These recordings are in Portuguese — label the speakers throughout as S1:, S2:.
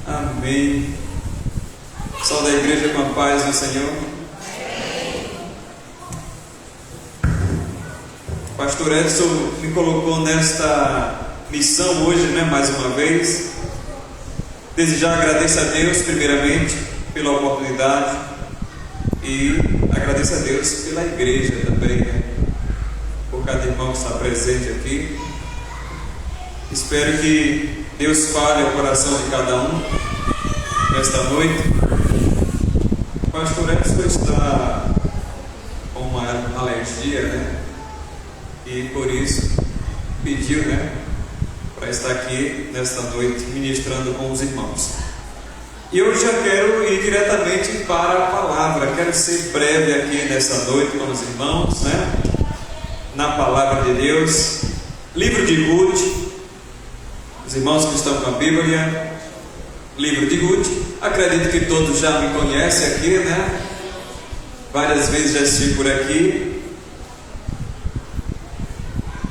S1: Amém. Pessoal da igreja, com a paz do Senhor. O pastor Edson me colocou nesta missão hoje, mais uma vez. Desde já agradeço a Deus primeiramente pela oportunidade e agradeço a Deus pela igreja também, por cada irmão que está presente aqui. Espero que Deus fale ao coração de cada um nesta noite. O pastor Edson está com uma alergia, e por isso pediu, para estar aqui nesta noite ministrando com os irmãos. E eu já quero ir diretamente para a palavra. Quero ser breve aqui nesta noite com os irmãos, na palavra de Deus. Livro de Ruth. Os irmãos que estão com a Bíblia, livro de Ruth. Acredito que todos já me conhecem aqui, Várias vezes já estive por aqui.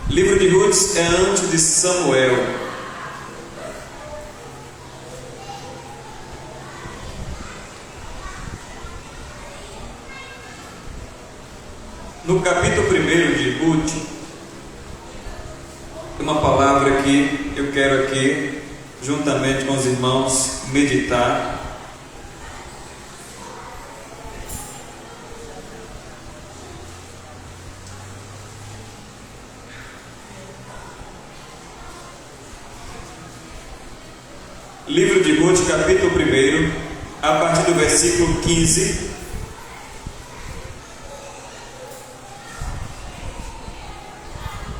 S1: Livro de Ruth é antes de Samuel. No capítulo 1 de Ruth, tem uma palavra que eu quero aqui, juntamente com os irmãos, meditar. Livro de Ruth, capítulo 1, a partir do versículo 15.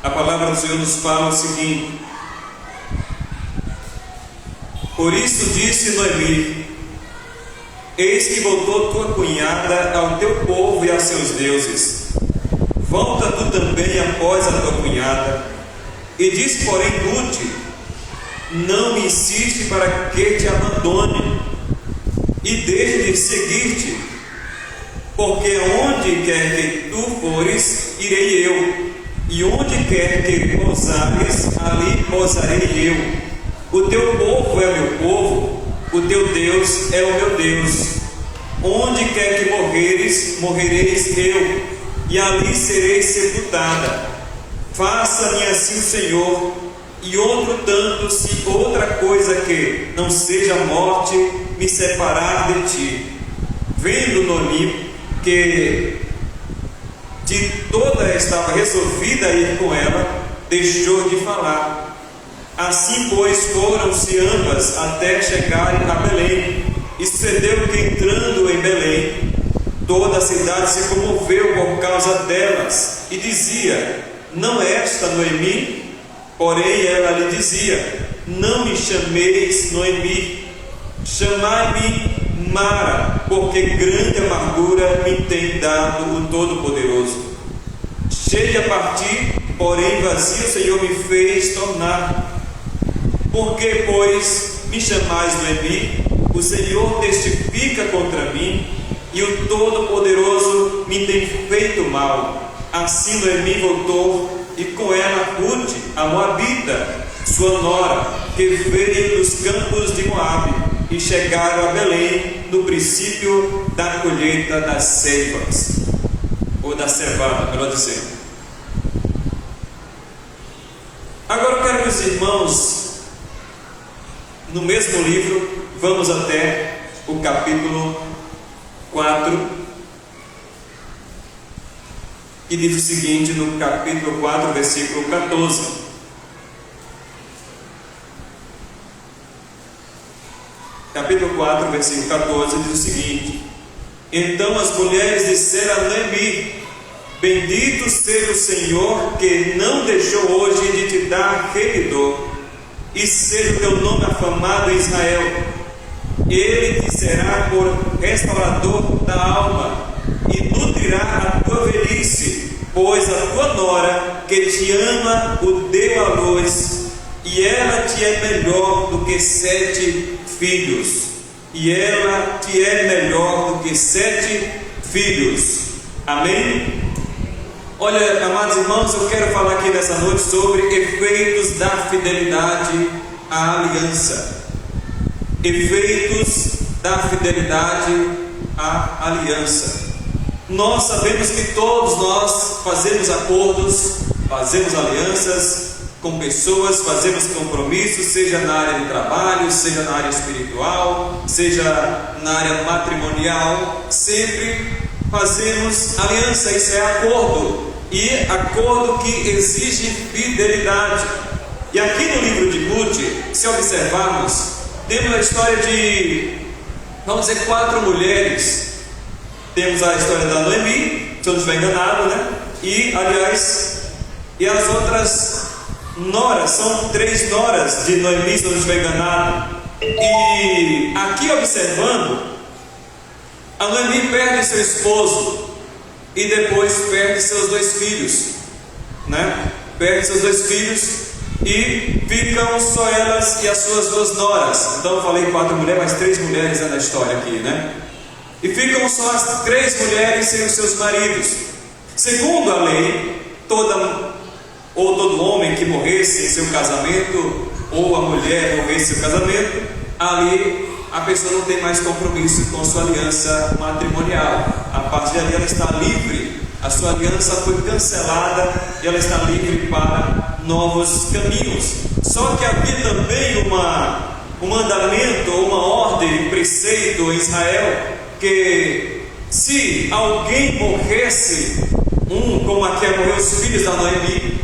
S1: A palavra do Senhor nos fala o seguinte: por isso disse Noemi: eis que voltou tua cunhada ao teu povo e a seus deuses. Volta tu também após a tua cunhada. E disse, porém, Ruth: não me insiste para que te abandone e deixe de seguir-te, porque onde quer que tu fores, irei eu, e onde quer que pousares, ali pousarei eu. O teu povo é o meu povo, o teu Deus é o meu Deus. Onde quer que morreres, morrereis eu, e ali serei sepultada. Faça-me assim o Senhor, e outro tanto, se outra coisa que não seja a morte me separar de ti. Vendo Noemi que de toda estava resolvida a ir com ela, deixou de falar. Assim, pois, foram-se ambas até chegarem a Belém. E sucedeu que, entrando em Belém, toda a cidade se comoveu por causa delas, e dizia: não é esta Noemi? Porém ela lhe dizia: não me chameis Noemi, chamai-me Mara, porque grande amargura me tem dado o Todo-Poderoso. Cheia a partir, porém vazio o Senhor me fez tornar. Porque, pois, me chamais Noemi? O Senhor testifica contra mim, e o Todo-Poderoso me tem feito mal. Assim Noemi voltou, e com ela Ruth, a Moabita, sua nora, que veio dos campos de Moabe, e chegaram a Belém no princípio da colheita das ceivas, ou da cevada, melhor dizendo. Agora eu quero que os irmãos, no mesmo livro, vamos até o capítulo 4, que diz o seguinte, no capítulo 4, versículo 14: capítulo 4, versículo 14, diz o seguinte: então as mulheres disseram a Noemi: bendito seja o Senhor, que não deixou hoje de te dar remidor, e seja o teu nome afamado em Israel. Ele te será por restaurador da alma, e nutrirá a tua velhice, pois a tua nora, que te ama, o deu à luz, e ela te é melhor do que 7 filhos. E ela te é melhor do que 7 filhos. Amém? Olha, amados irmãos, eu quero falar aqui nessa noite sobre efeitos da fidelidade à aliança. Efeitos da fidelidade à aliança. Nós sabemos que todos nós fazemos acordos, fazemos alianças com pessoas, fazemos compromissos, seja na área de trabalho, seja na área espiritual, seja na área matrimonial, sempre fazemos aliança, isso é acordo, e acordo que exige fidelidade. E aqui no livro de Ruth, se observarmos, temos a história de, vamos dizer, 4 mulheres. Temos a história da Noemi, se eu não estiver enganado, né? E, aliás, e as outras noras, são 3 noras de Noemi, se eu não estiver enganado. E aqui observando, a Noemi perde seu esposo e depois perde seus 2 filhos, né? Perde seus 2 filhos e ficam só elas e as suas 2 noras. Então eu falei 4 mulheres, mas 3 mulheres na história aqui, né? E ficam só as 3 mulheres sem os seus maridos. Segundo a lei, todo homem que morresse em seu casamento, ou a mulher morresse em seu casamento, ali a pessoa não tem mais compromisso com sua aliança matrimonial. A partir dali ela está livre, a sua aliança foi cancelada e ela está livre para novos caminhos. Só que havia também um mandamento, uma ordem, um preceito em Israel, que se alguém morresse, como aqui morreu os filhos da Noemi,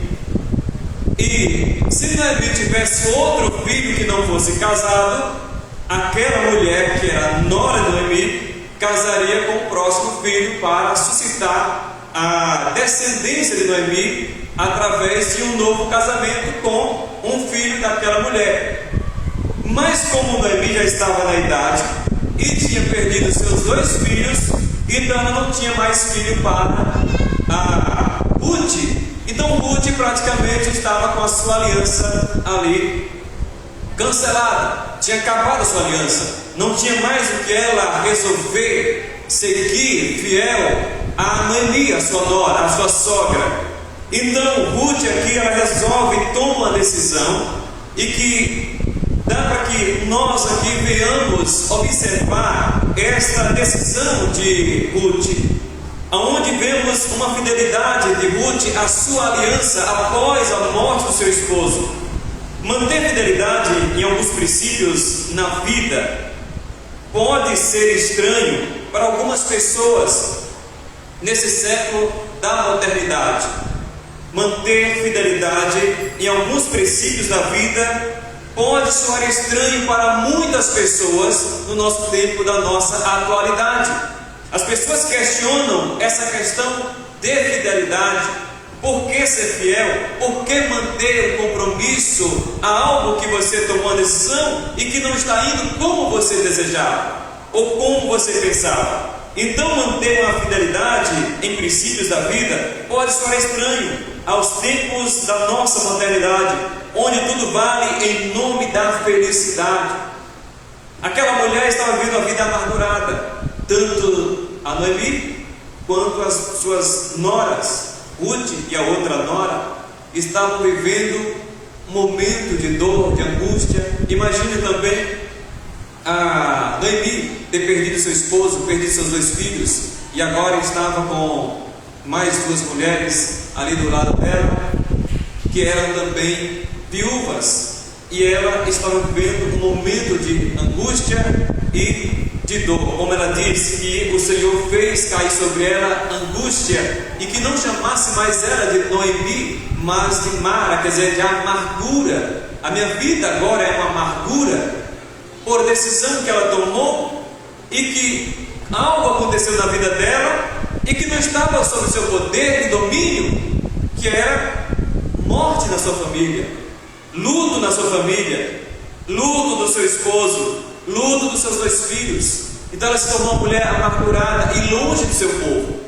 S1: e se Noemi tivesse outro filho que não fosse casado, aquela mulher que era nora de Noemi casaria com o próximo filho para suscitar a descendência de Noemi através de um novo casamento com um filho daquela mulher. Mas como Noemi já estava na idade e tinha perdido seus 2 filhos, então ela não tinha mais filho para a Ruth. Então Ruth praticamente estava com a sua aliança ali cancelada, tinha acabado a sua aliança, não tinha mais o que ela resolver seguir fiel a Noemi, a sua nora, a sua sogra. Então Ruth aqui ela resolve, toma uma decisão, e que dá para que nós aqui venhamos observar esta decisão de Ruth, onde vemos uma fidelidade de Ruth à sua aliança após a morte do seu esposo. Manter fidelidade em alguns princípios na vida pode ser estranho para algumas pessoas nesse século da modernidade. Manter fidelidade em alguns princípios da vida pode soar estranho para muitas pessoas no nosso tempo, da nossa atualidade. As pessoas questionam essa questão de fidelidade. Por que ser fiel? Por que manter um compromisso a algo que você tomou a decisão e que não está indo como você desejava ou como você pensava? Então manter uma fidelidade em princípios da vida pode soar estranho aos tempos da nossa modernidade, onde tudo vale em nome da felicidade. Aquela mulher estava vivendo a vida amargurada, tanto a Noemi quanto as suas noras, Ruth e a outra nora, estavam vivendo um momento de dor, de angústia. Imagine também a Noemi ter perdido seu esposo, perdido seus 2 filhos, e agora estava com mais 2 mulheres ali do lado dela, que eram também viúvas, e ela estava vivendo um momento de angústia e de dor. Como ela disse, que o Senhor fez cair sobre ela angústia, e que não chamasse mais ela de Noemi, mas de Mara, quer dizer, de amargura. A minha vida agora é uma amargura por decisão que ela tomou, e que algo aconteceu na vida dela e que não estava sob seu poder e domínio, que era morte na sua família, luto na sua família, luto do seu esposo, luto dos seus 2 filhos. Então ela se tornou uma mulher amargurada e longe do seu povo.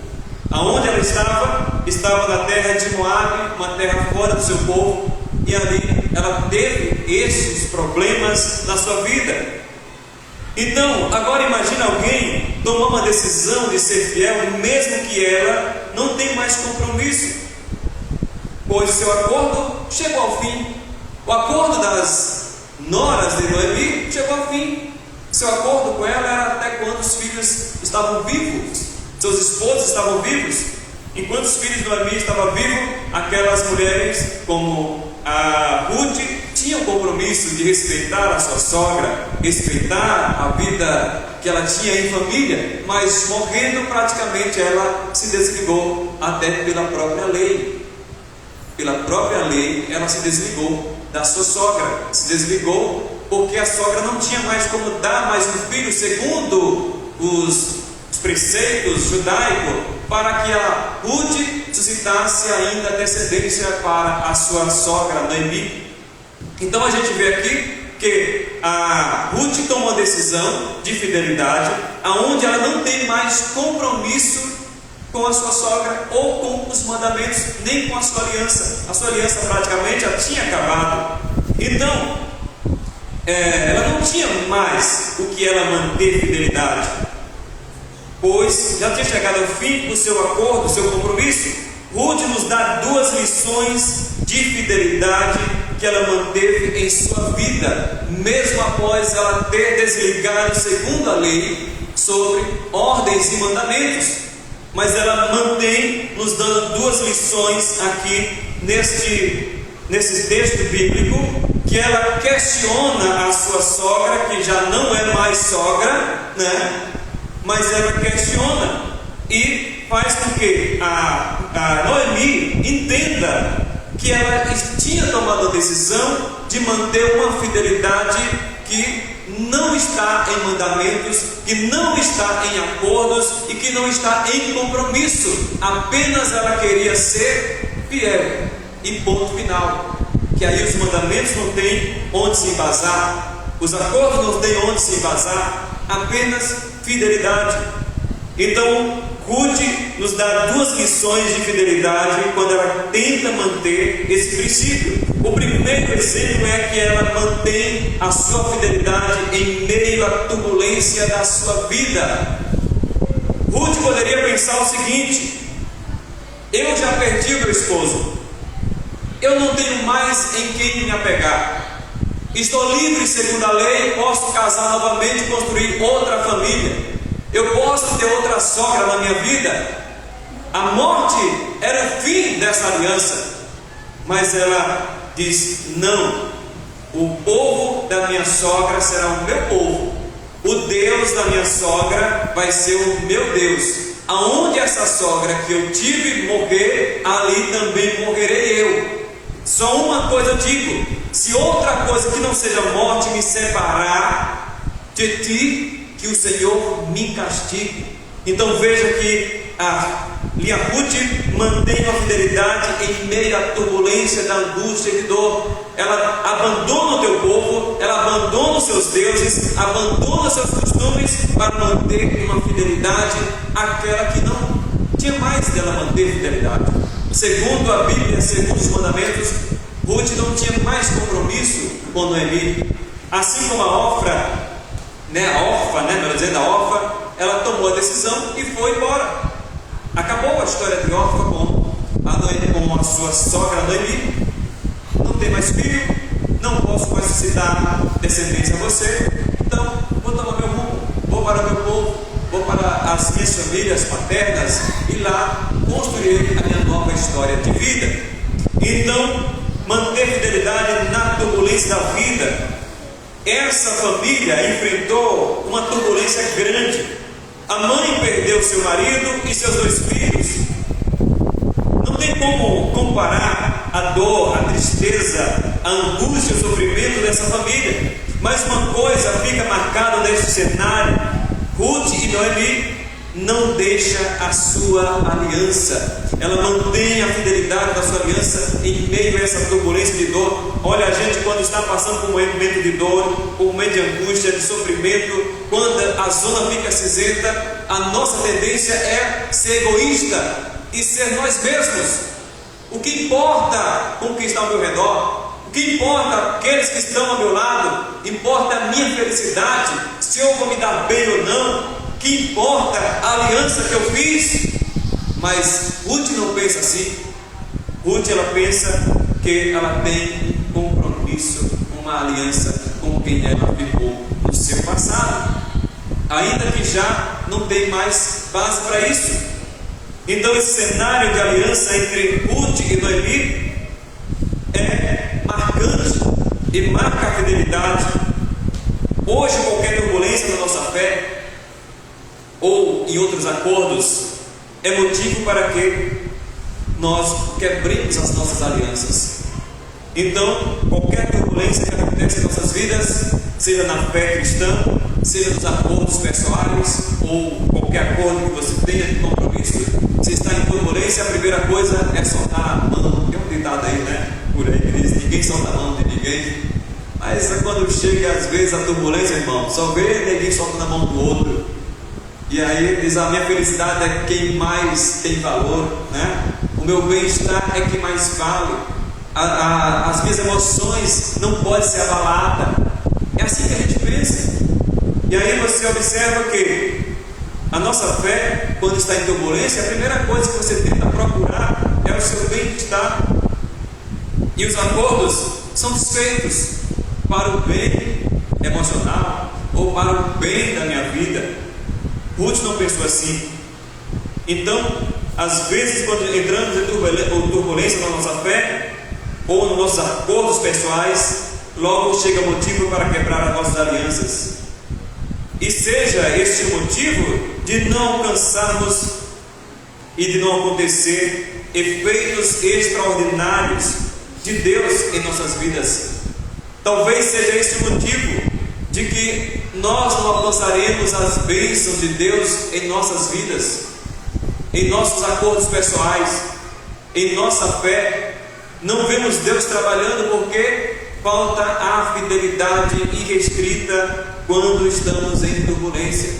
S1: Aonde ela estava na terra de Moabe, uma terra fora do seu povo, e ali ela teve esses problemas na sua vida. Então, agora imagina alguém tomar uma decisão de ser fiel, mesmo que ela não tenha mais compromisso, pois o seu acordo chegou ao fim. O acordo das noras de Noemi chegou ao fim. Seu acordo com ela era até quando os filhos estavam vivos, seus esposos estavam vivos. Enquanto os filhos de Noemi estavam vivos, aquelas mulheres como a Ruth tinham o compromisso de respeitar a sua sogra, respeitar a vida que ela tinha em família, mas morrendo praticamente ela se desligou até pela própria lei. Pela própria lei ela se desligou da sua sogra, se desligou porque a sogra não tinha mais como dar mais um filho segundo os preceitos judaicos, para que a Ruth suscitasse ainda descendência para a sua sogra Noemi. Então a gente vê aqui que a Ruth tomou a decisão de fidelidade, aonde ela não tem mais compromisso com a sua sogra ou com os mandamentos, nem com a sua aliança. A sua aliança praticamente já tinha acabado. Então ela não tinha mais o que ela manter fidelidade, pois já tinha chegado ao fim do seu acordo, do seu compromisso. Ruth nos dá duas lições de fidelidade que ela manteve em sua vida, mesmo após ela ter desligado segundo a lei sobre ordens e mandamentos. Mas ela mantém nos dando duas lições aqui nesse texto bíblico, que ela questiona a sua sogra, que já não é mais sogra, né? Mas ela questiona e faz com que a Noemi entenda que ela tinha tomado a decisão de manter uma fidelidade que não está em mandamentos, que não está em acordos e que não está em compromisso. Apenas ela queria ser fiel e ponto final. Que aí os mandamentos não têm onde se embasar, os acordos não têm onde se embasar, apenas fidelidade. Então Ruth nos dá duas lições de fidelidade quando ela tenta manter esse princípio. O primeiro exemplo é que ela mantém a sua fidelidade em meio à turbulência da sua vida. Ruth poderia pensar o seguinte: eu já perdi o meu esposo, eu não tenho mais em quem me apegar, estou livre segundo a lei, posso casar novamente e construir outra família, eu posso ter outra sogra na minha vida. A morte era o fim dessa aliança, mas ela diz: não, o povo da minha sogra será o meu povo, o Deus da minha sogra vai ser o meu Deus. Aonde essa sogra que eu tive morrer, ali também morrerei eu. Só uma coisa eu digo: se outra coisa que não seja morte me separar de ti, que o Senhor me castigue. Então veja que a Ruth mantém a fidelidade em meio à turbulência da angústia e de dor. Ela abandona o teu povo, ela abandona os seus deuses, abandona os seus costumes para manter uma fidelidade àquela que não tinha mais dela manter fidelidade. Segundo a Bíblia, segundo os mandamentos, Ruth não tinha mais compromisso com Noemi. Assim como a Orfa, ela tomou a decisão e foi embora. Acabou a história de Orfa com a sua sogra Noemi. Não tem mais filho, não posso mais suscitar descendência a você, então vou tomar meu rumo, vou para o meu povo, vou para as minhas famílias paternas e lá construir a minha nova história de vida. Então, manter fidelidade na turbulência da vida. Essa família enfrentou uma turbulência grande. A mãe perdeu seu marido e seus 2 filhos. Não tem como comparar a dor, a tristeza, a angústia, o sofrimento dessa família. Mas uma coisa fica marcada neste cenário: Ruth e Noemi não deixa a sua aliança. Ela mantém a fidelidade da sua aliança em meio a essa turbulência de dor. Olha, a gente quando está passando por um momento de dor, por um momento de angústia, de sofrimento, quando a zona fica cinzenta, a nossa tendência é ser egoísta e ser nós mesmos. O que importa com o que está ao meu redor? O que importa aqueles que estão ao meu lado? Importa a minha felicidade, se eu vou me dar bem ou não? Que importa a aliança que eu fiz? Mas Ruth não pensa assim. Ruth, ela pensa que ela tem um compromisso, uma aliança com quem ela ficou no seu passado, ainda que já não tem mais base para isso. Então esse cenário de aliança entre Ruth e Noemi é marcante e marca a fidelidade. Hoje, qualquer turbulência na nossa fé ou em outros acordos é motivo para que nós quebremos as nossas alianças. Então, qualquer turbulência que acontece em nossas vidas, seja na fé cristã, seja nos acordos pessoais ou qualquer acordo que você tenha de compromisso, se está em turbulência, a primeira coisa é soltar a mão. Tem um ditado aí, né? Por aí que diz: ninguém solta a mão de ninguém. Mas quando chega às vezes a turbulência, irmão, só vê ninguém solta na mão do outro. E aí diz: a minha felicidade é quem mais tem valor, né? O meu bem-estar é que mais vale. As minhas emoções não podem ser abaladas. É assim que a gente pensa. E aí você observa que a nossa fé, quando está em turbulência, a primeira coisa que você tenta procurar é o seu bem-estar. E os acordos são desfeitos para o bem emocional ou para o bem da minha vida. Ruth não pensou assim. Então, às vezes, quando entramos em turbulência na nossa fé ou nos nossos acordos pessoais, logo chega motivo para quebrar as nossas alianças. E seja este o motivo de não alcançarmos e de não acontecer efeitos extraordinários de Deus em nossas vidas. Talvez seja esse o motivo de que nós não alcançaremos as bênçãos de Deus em nossas vidas, em nossos acordos pessoais, em nossa fé. Não vemos Deus trabalhando porque falta a fidelidade irrestrita quando estamos em turbulência.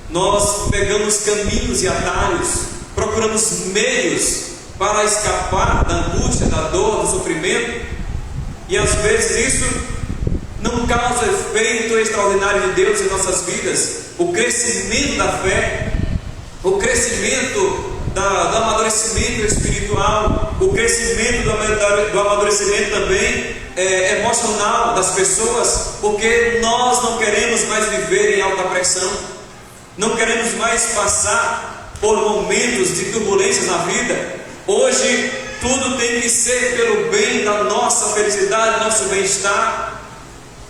S1: Nós pegamos caminhos e atalhos, procuramos meios para escapar da angústia, da dor, do sofrimento, e às vezes isso não causa efeito extraordinário de Deus em nossas vidas. O crescimento da fé, o crescimento do amadurecimento espiritual, o crescimento do amadurecimento também emocional das pessoas, porque nós não queremos mais viver em alta pressão, não queremos mais passar por momentos de turbulências na vida. Hoje tudo tem que ser pelo bem da nossa felicidade, nosso bem-estar.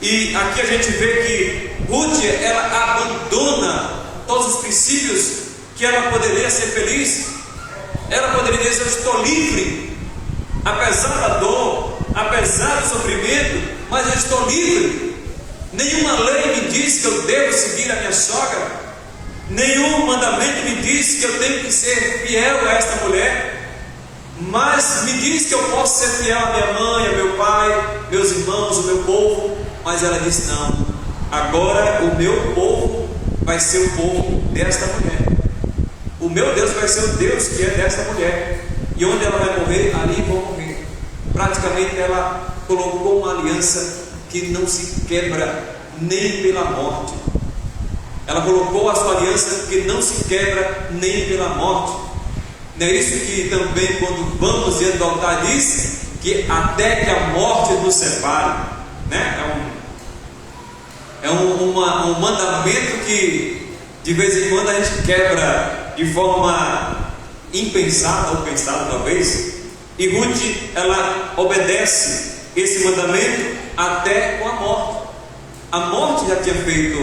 S1: E aqui a gente vê que Ruth, ela abandona todos os princípios que ela poderia ser feliz. Ela poderia dizer: eu estou livre, apesar da dor, apesar do sofrimento, mas eu estou livre. Nenhuma lei me diz que eu devo seguir a minha sogra, nenhum mandamento me diz que eu tenho que ser fiel a esta mulher, mas me diz que eu posso ser fiel à minha mãe, ao meu pai, meus irmãos, o meu povo. Mas ela disse: não, agora o meu povo vai ser o povo desta mulher. O meu Deus vai ser o Deus que é desta mulher. E onde ela vai morrer, ali vou morrer. Praticamente ela colocou uma aliança que não se quebra nem pela morte. Ela colocou a sua aliança que não se quebra nem pela morte. Não é isso que também, quando vamos diante do altar, diz que até que a morte nos separe, né? É um mandamento que de vez em quando a gente quebra de forma impensada ou pensada talvez. E Ruth, ela obedece esse mandamento até com a morte. A morte já tinha feito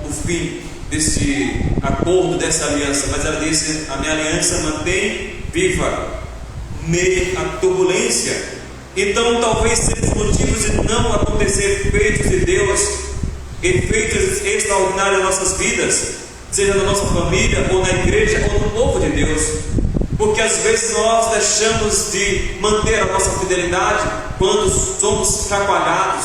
S1: o fim desse acordo, dessa aliança, mas ela disse: a minha aliança mantém viva meio à turbulência. Então talvez sejam motivos de não acontecer efeitos de Deus, efeitos extraordinários nas nossas vidas, seja na nossa família, ou na igreja, ou no povo de Deus, porque às vezes nós deixamos de manter a nossa fidelidade quando somos chacoalhados.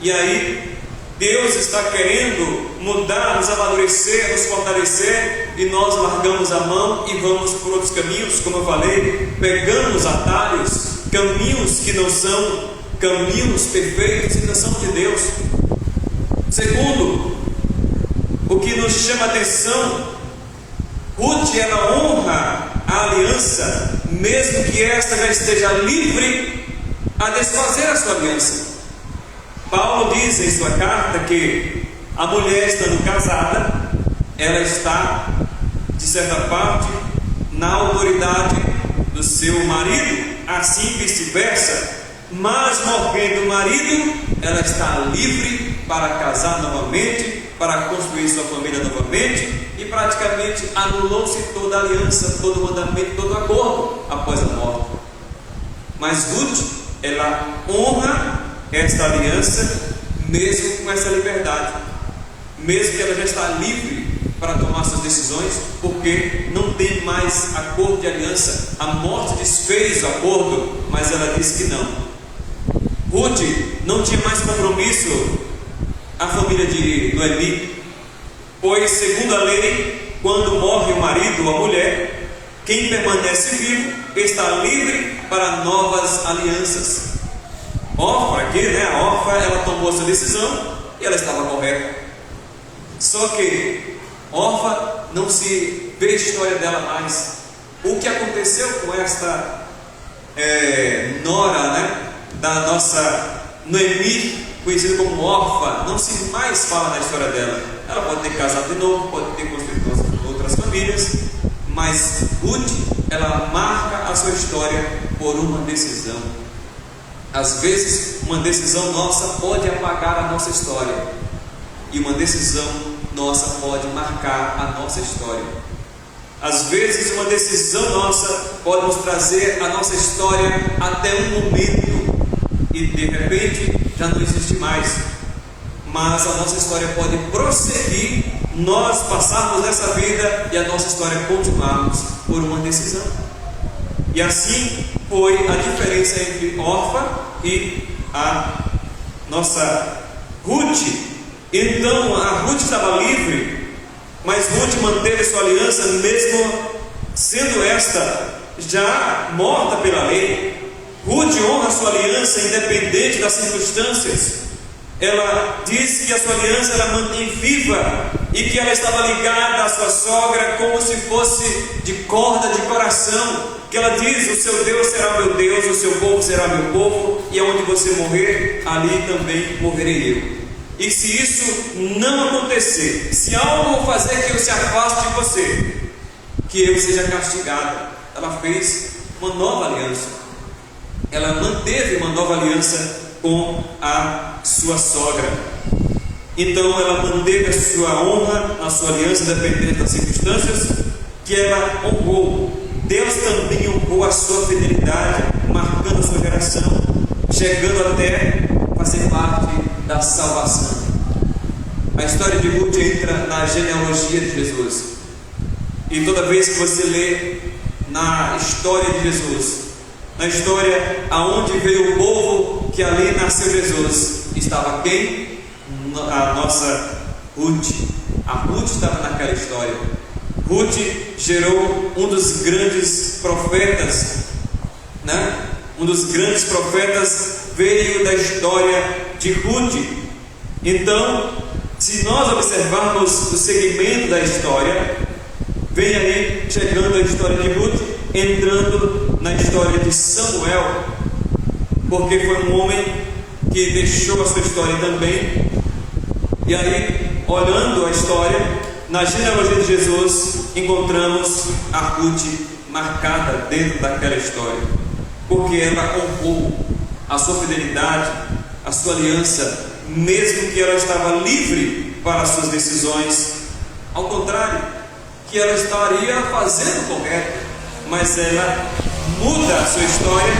S1: E aí Deus está querendo mudar, nos amadurecer, nos fortalecer, e nós largamos a mão e vamos por outros caminhos, como eu falei, pegamos atalhos, caminhos que não são caminhos perfeitos e não são de Deus. Segundo, o que nos chama a atenção, Ruth, ela honra a aliança, mesmo que esta já esteja livre a desfazer a sua aliança. Paulo diz em sua carta que a mulher, estando casada, ela está, de certa parte, na autoridade do seu marido, assim vice-versa, mas morrendo o marido, ela está livre para casar novamente, para construir sua família novamente, e praticamente anulou-se toda a aliança, todo o mandamento, todo o acordo após a morte. Mas Ruth, ela honra esta aliança, mesmo com essa liberdade, mesmo que ela já está livre para tomar suas decisões, porque não tem mais acordo de aliança. A morte desfez o acordo, mas ela disse que não. Ruth não tinha mais compromisso a família de Noemi, pois segundo a lei, quando morre o marido ou a mulher, quem permanece vivo está livre para novas alianças. Orfa aqui, a Orfa, ela tomou sua decisão e ela estava correta. Só que Orfa não se vê a história dela mais. O que aconteceu com esta nora, da nossa Noemi, conhecida como Orfa, não se mais fala na história dela. Ela pode ter casado de novo, pode ter construído outras famílias, mas Ruth, ela marca a sua história por uma decisão. Às vezes, uma decisão nossa pode apagar a nossa história, e uma decisão nossa pode marcar a nossa história. Às vezes, uma decisão nossa pode nos trazer a nossa história até um momento, e de repente já não existe mais, mas a nossa história pode prosseguir, nós passarmos nessa vida e a nossa história continuarmos por uma decisão. E assim foi a diferença entre Orfa e a nossa Ruth. Então a Ruth estava livre, mas Ruth manteve sua aliança, mesmo sendo esta já morta pela lei. Ruth honra sua aliança independente das circunstâncias. Ela disse que a sua aliança ela mantém viva e que ela estava ligada à sua sogra como se fosse de corda de coração. Que ela diz: o seu Deus será meu Deus, o seu povo será meu povo, e aonde você morrer, ali também morrerei eu. E se isso não acontecer, se algo fazer que eu se afaste de você, que eu seja castigada. Ela fez uma nova aliança. Ela manteve uma nova aliança com a sua sogra. Então ela manteve a sua honra, a sua aliança, independente das circunstâncias, que ela honrou. Deus também honrou a sua fidelidade, marcando a sua geração, chegando até fazer parte da salvação. A história de Ruth entra na genealogia de Jesus, e toda vez que você lê na história de Jesus, na história aonde veio o povo que ali nasceu Jesus, estava quem? A nossa Ruth. A Ruth estava naquela história. Ruth gerou um dos grandes profetas, Um dos grandes profetas veio da história de Ruth. Então, se nós observarmos o segmento da história, vem aí chegando a história de Ruth, entrando na história de Samuel, porque foi um homem que deixou a sua história também. E aí, olhando a história, na genealogia de Jesus, encontramos a Ruth marcada dentro daquela história, porque ela honrou a sua fidelidade, a sua aliança, mesmo que ela estava livre para as suas decisões, ao contrário, que ela estaria fazendo o correto, mas ela muda a sua história,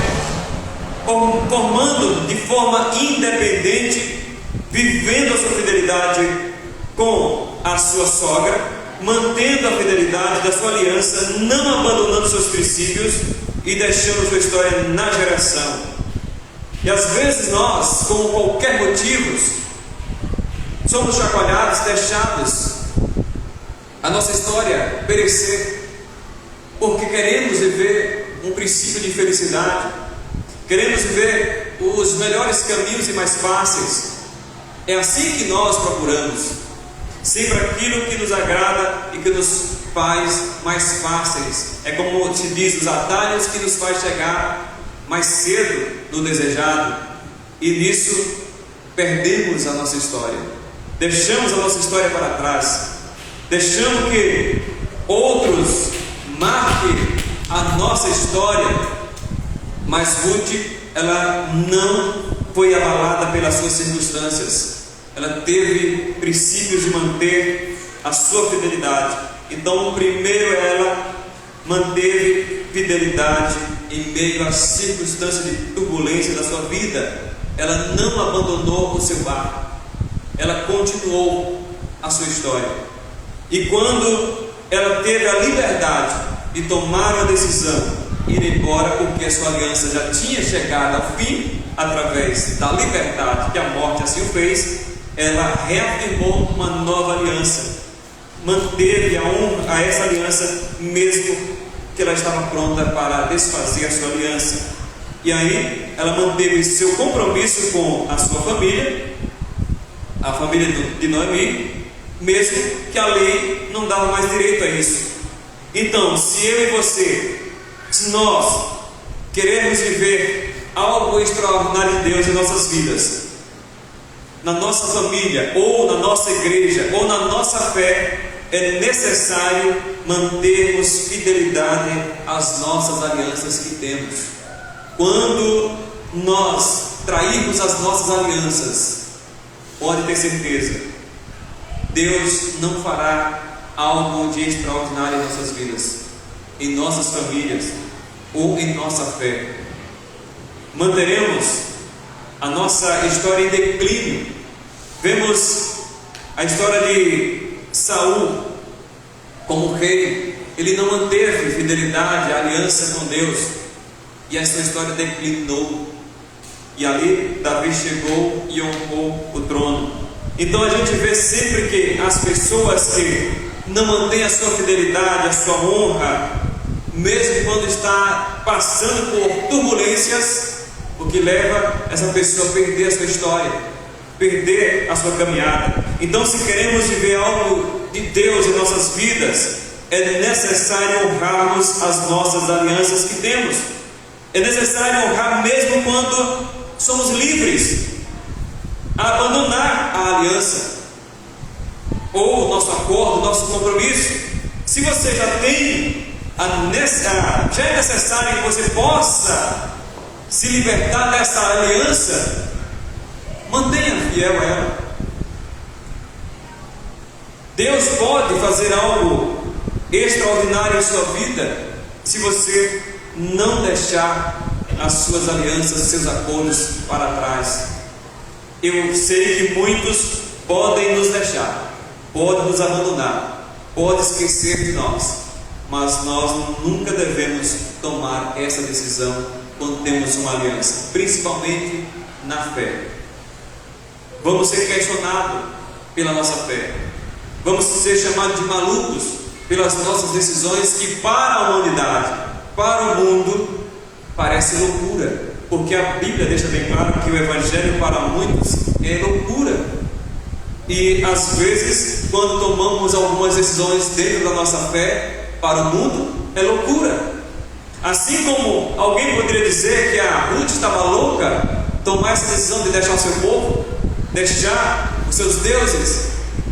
S1: formando de forma independente, vivendo a sua fidelidade com a sua sogra, mantendo a fidelidade da sua aliança, não abandonando seus princípios e deixando sua história na geração. E às vezes nós, com qualquer motivo, somos chacoalhados, deixados a nossa história perecer, porque queremos viver um princípio de felicidade, queremos viver os melhores caminhos e mais fáceis. É assim que nós procuramos, sempre aquilo que nos agrada e que nos faz mais fáceis. É como se diz, os atalhos que nos faz chegar mais cedo no desejado. E nisso perdemos a nossa história, deixamos a nossa história para trás, deixamos que outros marquem a nossa história. Mas Ruth, ela não foi abalada pelas suas circunstâncias. Ela teve princípios de manter a sua fidelidade. Então, primeiro, ela manteve fidelidade em meio às circunstâncias de turbulência da sua vida. Ela não abandonou o seu barco, ela continuou a sua história. E quando ela teve a liberdade de tomar a decisão, ir embora, porque a sua aliança já tinha chegado ao fim, através da liberdade que a morte assim o fez, ela reafirmou uma nova aliança, manteve a honra a essa aliança, mesmo que ela estava pronta para desfazer a sua aliança. E aí ela manteve seu compromisso com a sua família, a família de Noemi, mesmo que a lei não dava mais direito a isso. Então, se eu e você, se nós queremos viver algo extraordinário de Deus em nossas vidas, na nossa família, ou na nossa igreja, ou na nossa fé, é necessário mantermos fidelidade às nossas alianças que temos. Quando nós trairmos as nossas alianças, pode ter certeza, Deus não fará algo de extraordinário em nossas vidas, em nossas famílias ou em nossa fé. Manteremos a nossa história em declínio. Vemos a história de Saul como rei. Ele não manteve fidelidade, aliança com Deus, e a sua história declinou. E ali Davi chegou e honrou o trono. Então a gente vê sempre que as pessoas que não mantêm a sua fidelidade, a sua honra, mesmo quando está passando por turbulências, o que leva essa pessoa a perder a sua história, perder a sua caminhada. Então, se queremos viver algo de Deus em nossas vidas, é necessário honrarmos as nossas alianças que temos. É necessário honrar mesmo quando somos livres a abandonar a aliança ou o nosso acordo, o nosso compromisso. Se você já tem já é necessário que você possa se libertar dessa aliança, mantenha fiel a ela. Deus pode fazer algo extraordinário em sua vida se você não deixar as suas alianças, seus acordos para trás. Eu sei que muitos podem nos deixar, podem nos abandonar, podem esquecer de nós, mas nós nunca devemos tomar essa decisão quando temos uma aliança, principalmente na fé. Vamos ser questionados pela nossa fé, vamos ser chamados de malucos pelas nossas decisões, que para a humanidade, para o mundo, parece loucura, porque a Bíblia deixa bem claro que o Evangelho para muitos é loucura. E às vezes, quando tomamos algumas decisões dentro da nossa fé, para o mundo é loucura. Assim como alguém poderia dizer que a Ruth estava louca, tomar essa decisão de deixar o seu povo, deixar os seus deuses,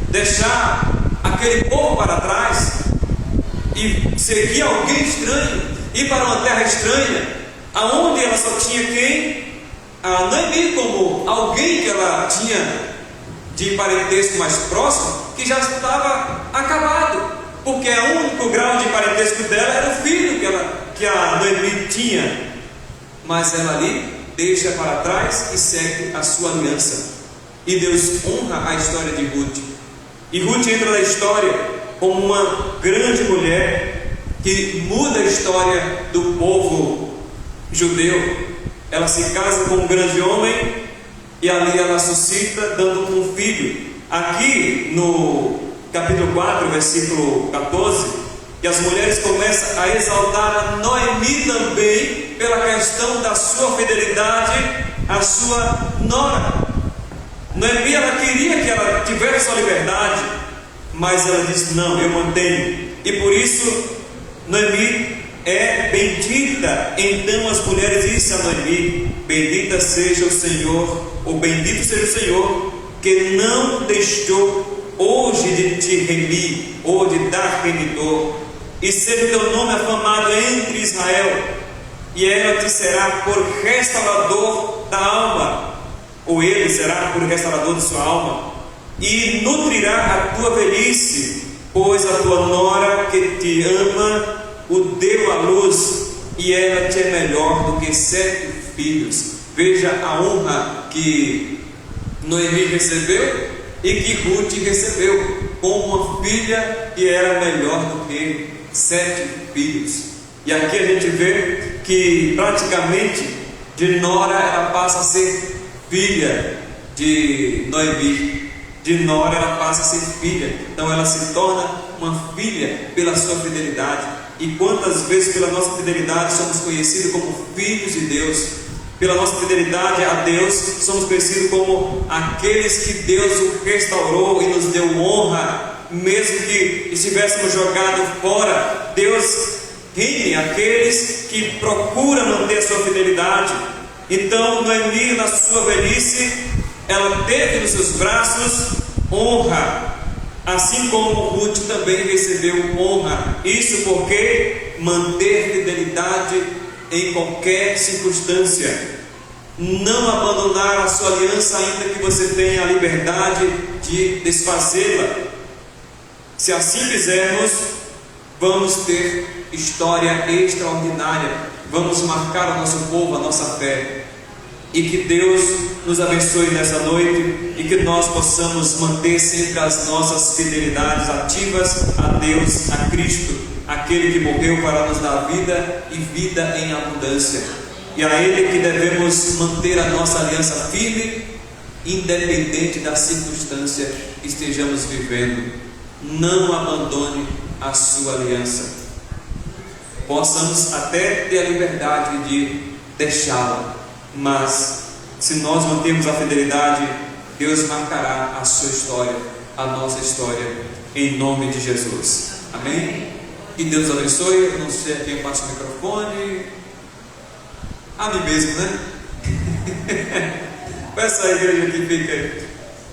S1: deixar aquele povo para trás e seguir alguém estranho, ir para uma terra estranha, aonde ela só tinha quem? A Noemi, como alguém que ela tinha de parentesco mais próximo, que já estava acabado, porque o único grau de parentesco dela era o filho que a Noemi tinha. Mas ela ali deixa para trás e segue a sua aliança, e Deus honra a história de Ruth. E Ruth entra na história como uma grande mulher que muda a história do povo judeu. Ela se casa com um grande homem e ali ela suscita, dando um filho. Aqui no capítulo 4, versículo 14, que as mulheres começam a exaltar a Noemi também pela questão da sua fidelidade a sua nora. Noemi, ela queria que ela tivesse sua liberdade, mas ela disse: não, eu mantenho. E por isso Noemi é bendita. Então as mulheres dizem a Noemi: bendita seja o Senhor, ou bendito seja o Senhor, que não deixou hoje de te remir, ou de dar remidor, e seja o teu nome afamado entre Israel, e ela te será por restaurador da alma, ou ele será por restaurador de sua alma, e nutrirá a tua velhice, pois a tua nora que te ama o deu à luz, e ela te é melhor do que 7 filhos. Veja a honra que Noemi recebeu e que Ruth recebeu, como uma filha que era melhor do que 7 filhos. E aqui a gente vê que praticamente de nora ela passa a ser filha de Noemi. De nora ela passa a ser filha. Então ela se torna uma filha pela sua fidelidade. E quantas vezes pela nossa fidelidade somos conhecidos como filhos de Deus? Pela nossa fidelidade a Deus somos conhecidos como aqueles que Deus o restaurou e nos deu honra, mesmo que estivéssemos jogados fora. Deus rime aqueles que procuram manter a sua fidelidade. Então Noemi, na sua velhice, ela teve nos seus braços honra, assim como Ruth também recebeu honra. Isso porque manter fidelidade em qualquer circunstância, não abandonar a sua aliança, ainda que você tenha a liberdade de desfazê-la. Se assim fizermos, vamos ter história extraordinária, vamos marcar o nosso povo, a nossa fé. E que Deus nos abençoe nessa noite, e que nós possamos manter sempre as nossas fidelidades ativas a Deus, a Cristo, aquele que morreu para nos dar vida e vida em abundância. E a Ele que devemos manter a nossa aliança firme, independente da circunstância que estejamos vivendo. Não abandone a sua aliança. Possamos até ter a liberdade de deixá-la, mas se nós mantermos a fidelidade, Deus marcará a sua história, a nossa história, em nome de Jesus. Amém? Que Deus abençoe. Eu não sei a quem eu passo o microfone. A mim mesmo, né? Peça a igreja que fica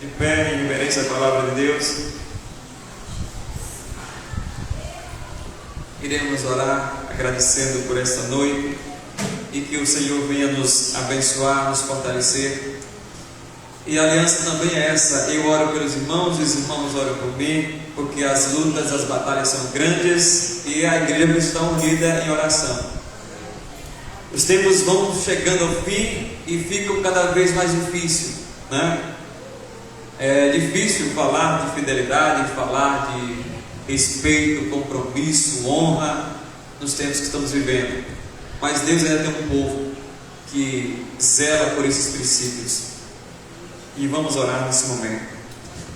S1: de pé em reverência à palavra de Deus. Iremos orar agradecendo por esta noite, e que o Senhor venha nos abençoar, nos fortalecer. E a aliança também é essa: eu oro pelos irmãos, os irmãos oram por mim, porque as lutas, as batalhas são grandes, e a igreja está unida em oração. Os tempos vão chegando ao fim e ficam cada vez mais difíceis, né? É difícil falar de fidelidade, falar de respeito, compromisso, honra nos tempos que estamos vivendo. Mas Deus ainda tem um povo que zela por esses princípios. E vamos orar nesse momento.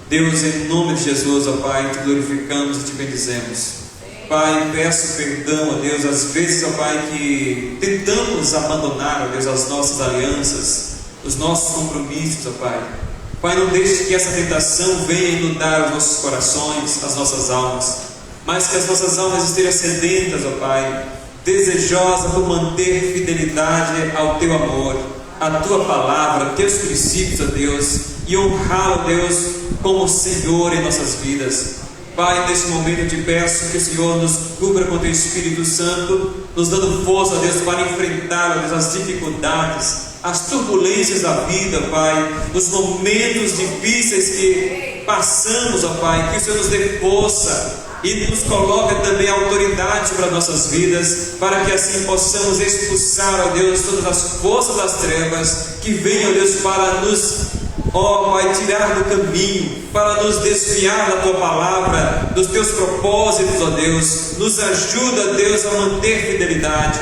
S1: Deus, em nome de Jesus, ó Pai, te glorificamos e te bendizemos. Pai, peço perdão, ó Deus, às vezes, ó Pai, que tentamos abandonar, ó Deus, as nossas alianças, os nossos compromissos, ó Pai. Pai, não deixe que essa tentação venha inundar os nossos corações, as nossas almas, mas que as nossas almas estejam sedentas, ó Pai, desejosa por manter fidelidade ao Teu amor, à Tua palavra, Teus princípios, ó Deus, e honrar, ó Deus, como Senhor em nossas vidas. Pai, nesse momento eu te peço que o Senhor nos cubra com o Teu Espírito Santo, nos dando força, ó Deus, para enfrentar, ó Deus, as dificuldades, as turbulências da vida, Pai, os momentos difíceis que passamos, ó Pai, que o Senhor nos dê força e nos coloca também autoridade sobre as nossas vidas, para que assim possamos expulsar, ó Deus, todas as forças das trevas que venham, ó Deus, para nos, ó Pai, tirar do caminho, para nos desviar da Tua palavra, dos Teus propósitos, ó Deus. Nos ajuda, Deus, a manter fidelidade.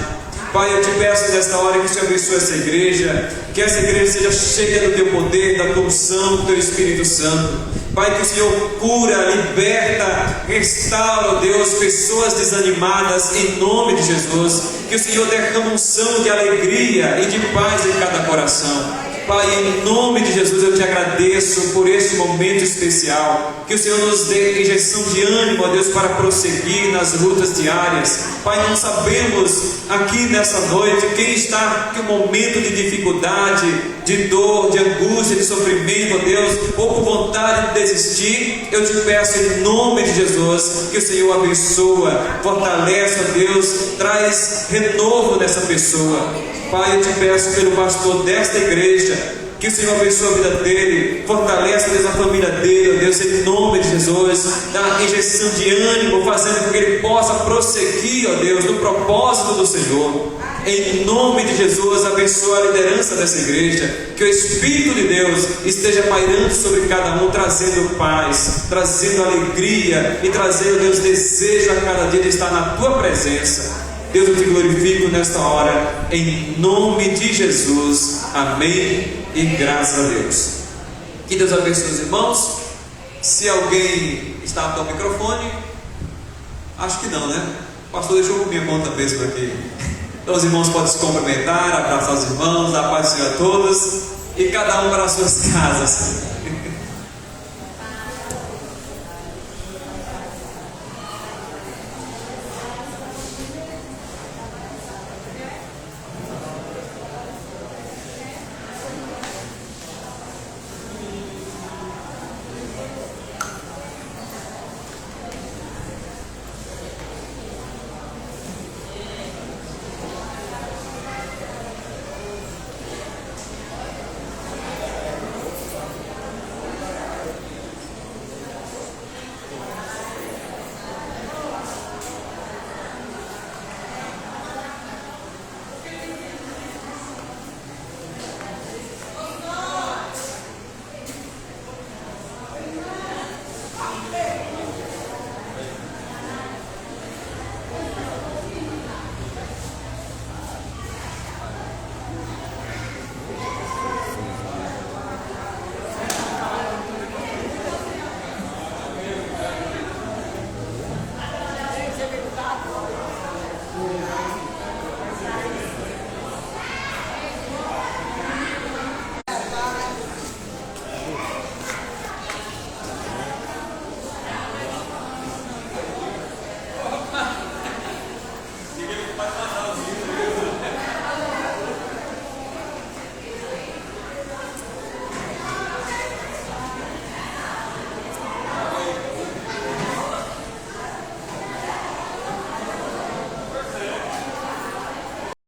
S1: Pai, eu te peço nesta hora que o Senhor abençoe essa igreja, que essa igreja seja cheia do teu poder, da tua unção, do teu Espírito Santo. Pai, que o Senhor cura, liberta, restaura, ó Deus, pessoas desanimadas em nome de Jesus. Que o Senhor derrama unção de alegria e de paz em cada coração. Pai, em nome de Jesus eu te agradeço por esse momento especial. Que o Senhor nos dê injeção de ânimo, ó Deus, para prosseguir nas lutas diárias. Pai, não sabemos aqui nessa noite quem está em um momento de dificuldade, de dor, de angústia, de sofrimento, ó Deus, ou com vontade de desistir. Eu te peço em nome de Jesus que o Senhor abençoa, fortalece, ó Deus, traz renovo nessa pessoa. Pai, eu te peço pelo pastor desta igreja, que o Senhor abençoe a vida dele, fortaleça, Deus, a família dele, ó Deus, em nome de Jesus, dá injeção de ânimo, fazendo com que ele possa prosseguir, ó Deus, no propósito do Senhor. Em nome de Jesus, abençoa a liderança dessa igreja, que o Espírito de Deus esteja pairando sobre cada um, trazendo paz, trazendo alegria e trazendo, Deus, desejo a cada dia de estar na tua presença. Deus, eu te glorifico nesta hora, em nome de Jesus, amém e graças a Deus. Que Deus abençoe os irmãos. Se alguém está apto ao microfone, acho que não, né? O pastor deixou por minha conta mesmo aqui. Então os irmãos podem se cumprimentar, abraçar os irmãos, dar paz do Senhor a todos, e cada um para as suas casas.